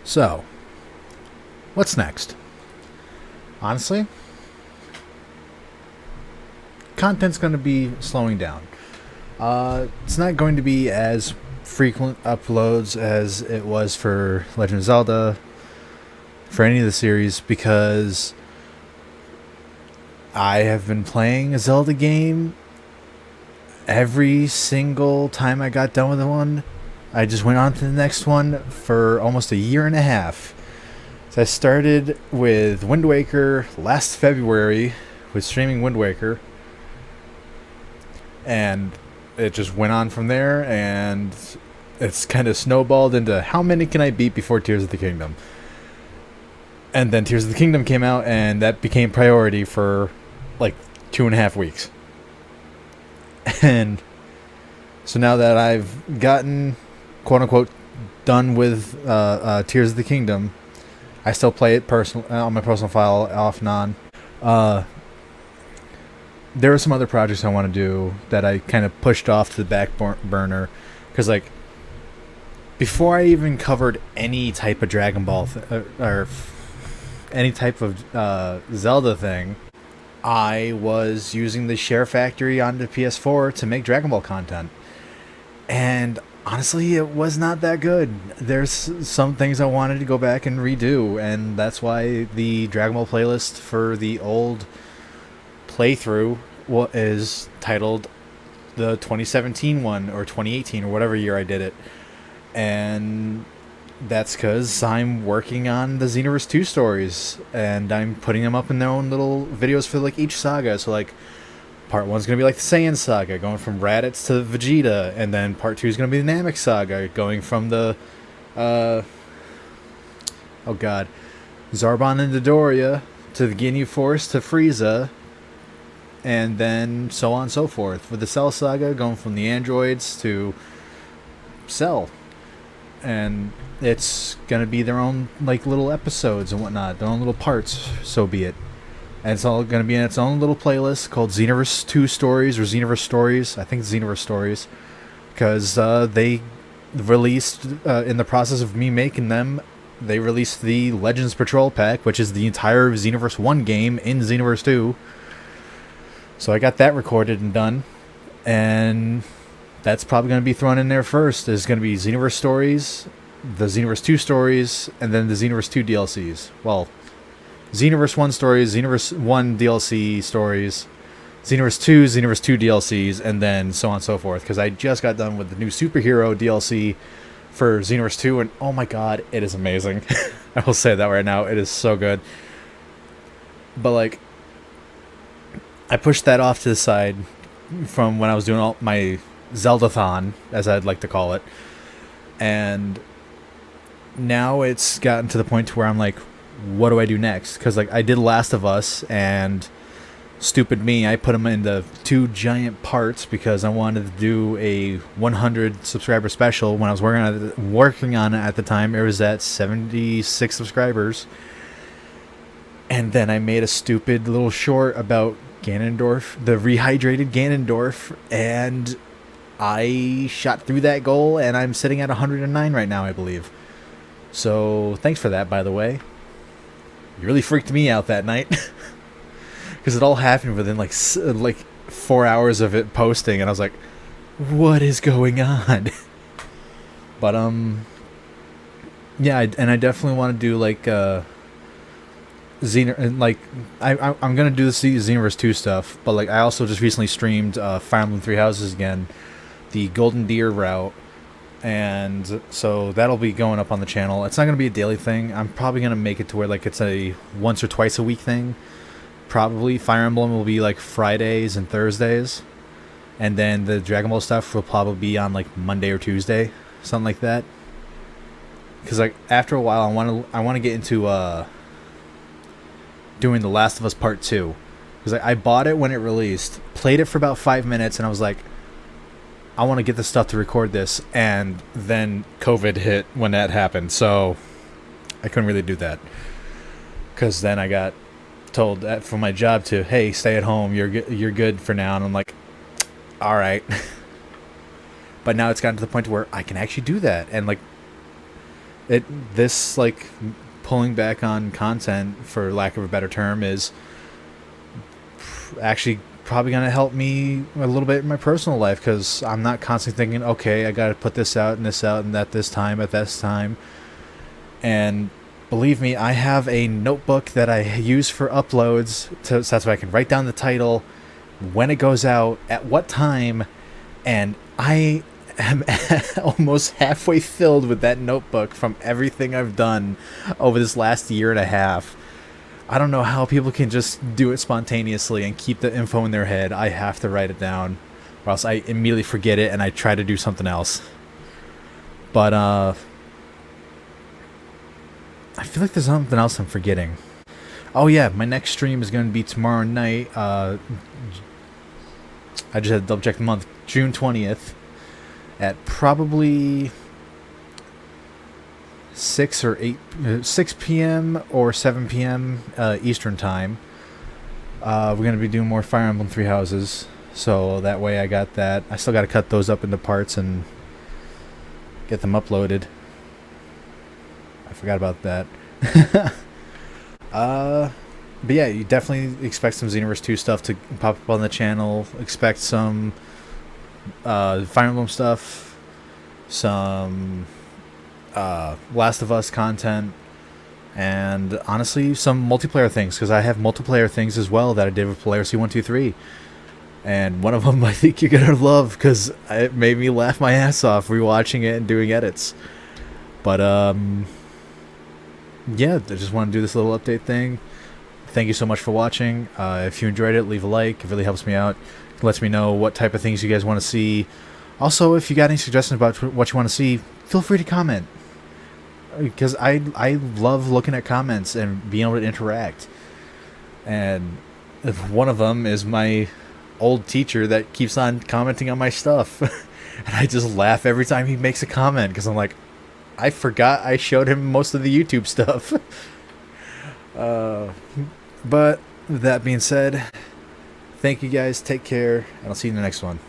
So, what's next? Honestly, content's going to be slowing down. It's not going to be as frequent uploads as it was for Legend of Zelda, for any of the series, because I have been playing a Zelda game every single time I got done with one. I just went on to the next one for almost a year and a half. So I started with Wind Waker last February with streaming Wind Waker, and it just went on from there, and it's kind of snowballed into how many can I beat before Tears of the Kingdom. And then Tears of the Kingdom came out, and that became priority for like 2.5 weeks. And so now that I've gotten, quote unquote, done with Tears of the Kingdom, I still play it on my personal file off and on. There are some other projects I want to do that I kind of pushed off to the back burner, because like before I even covered any type of Dragon Ball or any type of Zelda thing, I was using the Share Factory on the PS4 to make Dragon Ball content, and honestly, it was not that good. There's some things I wanted to go back and redo, and that's why the Dragon Ball playlist for the old playthrough is titled the 2017 one, or 2018, or whatever year I did it. And that's because I'm working on the Xenoverse 2 stories, and I'm putting them up in their own little videos for like each saga. So like part 1's going to be like the Saiyan saga, going from Raditz to Vegeta, and then part 2 is going to be the Namek saga, going from the Zarbon and Dodoria to the Ginyu Force to Frieza, and then so on and so forth. With the Cell saga, going from the androids to Cell. And it's going to be their own like little episodes and whatnot, their own little parts, so be it. And it's all going to be in its own little playlist called Xenoverse 2 Stories, or Xenoverse Stories. I think it's Xenoverse Stories, because they released, in the process of me making them, they released the Legends Patrol Pack, which is the entire Xenoverse 1 game in Xenoverse 2. So I got that recorded and done, and that's probably going to be thrown in there first. There's going to be Xenoverse Stories, the Xenoverse 2 Stories, and then the Xenoverse 2 DLCs. Well, Xenoverse 1 Stories, Xenoverse 1 DLC Stories, Xenoverse 2, Xenoverse 2 DLCs, and then so on and so forth. Because I just got done with the new Superhero DLC for Xenoverse 2, and oh my god, it is amazing. I will say that right now. It is so good. But like, I pushed that off to the side from when I was doing all my Zeldathon, as I'd like to call it. And now it's gotten to the point where I'm like, what do I do next? Because like I did Last of Us, and stupid me, I put them into 2 giant parts because I wanted to do a 100 subscriber special. When I was working on it at the time, it was at 76 subscribers. And then I made a stupid little short about Ganondorf, the rehydrated Ganondorf, and I shot through that goal, and I'm sitting at 109 right now, I believe. So thanks for that, by the way. You really freaked me out that night, because it all happened within like 4 hours of it posting, and I was like, what is going on? But yeah, and I definitely want to do like I'm gonna do the Xenoverse 2 stuff, but like I also just recently streamed Fire Emblem Three Houses again, the Golden Deer route, and so that'll be going up on the channel. It's not gonna be a daily thing. I'm probably gonna make it to where like it's a once or twice a week thing. Probably Fire Emblem will be like Fridays and Thursdays, and then the Dragon Ball stuff will probably be on like Monday or Tuesday, something like that. Because like after a while, I want to get into doing The Last of Us Part 2. Because I bought it when it released, played it for about 5 minutes, and I was like, I want to get the stuff to record this. And then COVID hit when that happened, so I couldn't really do that. Because then I got told that from my job to, hey, stay at home, you're good for now. And I'm like, all right. But now it's gotten to the point where I can actually do that. And like, This like pulling back on content, for lack of a better term, is actually probably going to help me a little bit in my personal life, because I'm not constantly thinking, okay, I got to put this out and this out and that this time at this time. And believe me, I have a notebook that I use for uploads, so that's why I can write down the title, when it goes out, at what time, and I am almost halfway filled with that notebook from everything I've done over this last year and a half. I don't know how people can just do it spontaneously and keep the info in their head. I have to write it down, or else I immediately forget it and I try to do something else. But I feel like there's something else I'm forgetting. Oh yeah, my next stream is going to be tomorrow night. I just had to double check the month. June 20th at probably 6 p.m. or 7 p.m. Eastern time. We're going to be doing more Fire Emblem Three Houses, so that way I got that. I still got to cut those up into parts and get them uploaded. I forgot about that. But yeah, you definitely expect some Xenoverse 2 stuff to pop up on the channel. Expect some Fire Emblem stuff, some Last of Us content, and honestly some multiplayer things, because I have multiplayer things as well that I did with Polaris C123, and one of them I think you're gonna love, because it made me laugh my ass off rewatching it and doing edits. But yeah, I just want to do this little update thing. Thank you so much for watching. If you enjoyed it, leave a like. It really helps me out. It lets me know what type of things you guys want to see. Also, if you got any suggestions about what you want to see, feel free to comment, because I love looking at comments and being able to interact. And one of them is my old teacher that keeps on commenting on my stuff. And I just laugh every time he makes a comment, because I'm like, I forgot I showed him most of the YouTube stuff. But that being said, thank you guys, take care, and I'll see you in the next one.